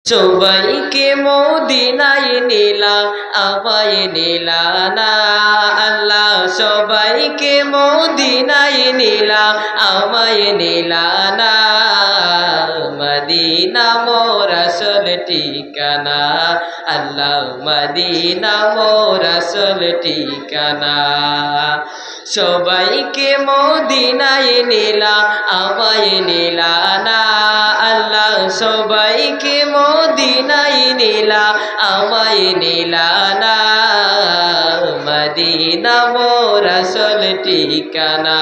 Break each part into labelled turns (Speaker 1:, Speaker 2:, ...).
Speaker 1: সবাইকে মদিনায় নিলা আমায় নিলা না আল্লাহ, সবাইকে মদিনায় নিলা আমায় নিলা না। মদিনা মোর আসল ঠিকানা আল্লাহ, মদিনা মোর আসল ঠিকানা। সবাইকে মদিনায় নিলা আমায় নিলা না আল্লাহ, সবাইকে মদিনায় নিলা আমায় নিলা না। মদিনা মোর আসল ঠিকানা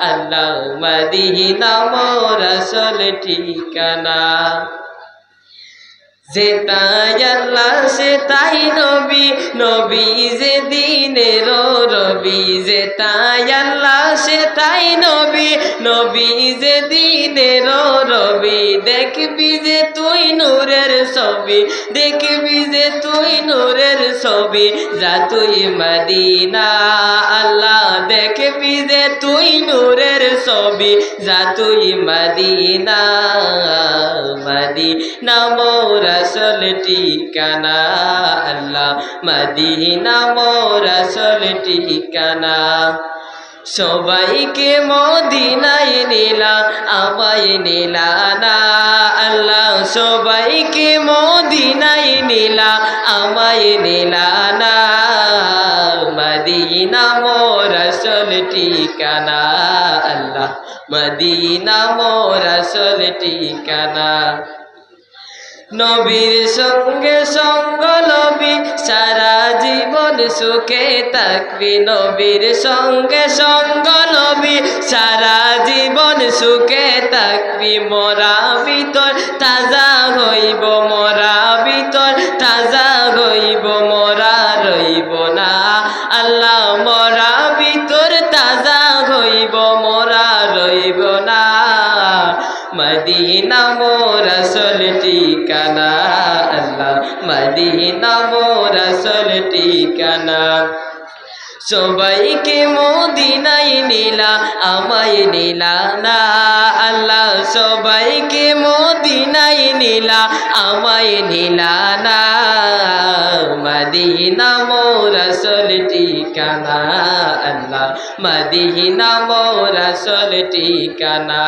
Speaker 1: আল্লাহ, মদিনা মোর আসল ঠিকানা। যেতাই আল্লাহ সেতাই নবী, নবী যে দিনের রবি। যেতাই আল্লাহ সেতাই নবী, নবী যে দিনের রবি। দেখবি যে তুই নূরের ছবি, দেখবি যে তুই নূরের ছবি। যা তুই মদিনা আল্লাহ, দেখবি যে তুই নূরের ছবি। যা তুই মদিনা, মদিনা মোর আসল ঠিকানা আল্লাহ, মদিনা মোর আসল ঠিকানা। সবাইকে মদিনায় নিলা আমায় নিলা না আল্লাহ, সবাইকে মদিনায় নিলা আমায় নিলা না। মদিনা মোর আসল ঠিকানা আল্লাহ, মদিনা মোর আসল ঠিকানা। নবীর সঙ্গে সঙ্গ লবি সারা জীবন সুখে থাকবি। নবীর সঙ্গে সঙ্গ লবি সারা জীবন সুখে থাকবি। মরা ভিতর তাজা হইব, মরা ভিতর তাজা হইব, মরা রইব না আল্লাহ। মরা ভিতর তাজা হইব, মরা রইব না। মদিনা মোর আসল ঠিকানা আল্লাহ, মদিনা মোর আসল ঠিকানা। সবাইকে মদিনায় নিলা আমায় নিলা না আল্লাহ, সবাইকে মদিনায় নিলা আমায় নিলা না। মদিনা মোর আসল ঠিকানা আল্লাহ, মদিনা মোর আসল ঠিকানা।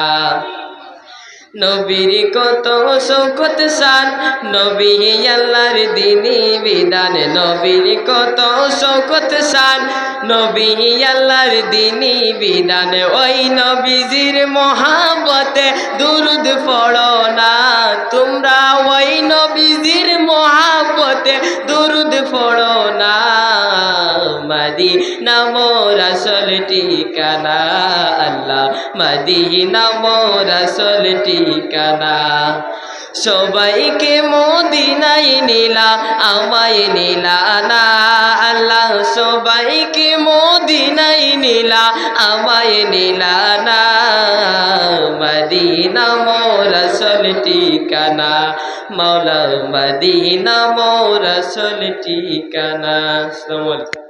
Speaker 1: নবীর কত শৌকত শান, নবী আল্লাহর দ্বীনি বিধান। নবীর কত শৌকত শান, নবী আল্লাহর দ্বীনি বিধান। ওই নবীজির মহাব্বতে দুরুদ পড়ো না তোমরা, ওই নবীজির মহাব্বতে দুরুদ পড়ো না। মদিনা মোর আসল ঠিকানা আল্লাহ, মদিনা মোর আসল ঠিকানা। সবাইকে মদিনায় নিলা আমায় নিলা না আল্লাহ, সবাইকে মদিনায় নিলা আমায় নিলা না। মদিনা মোর আসল ঠিকানা মাওলা, মদিনা মোর আসল ঠিকানা। আসসালামু আলাইকুম।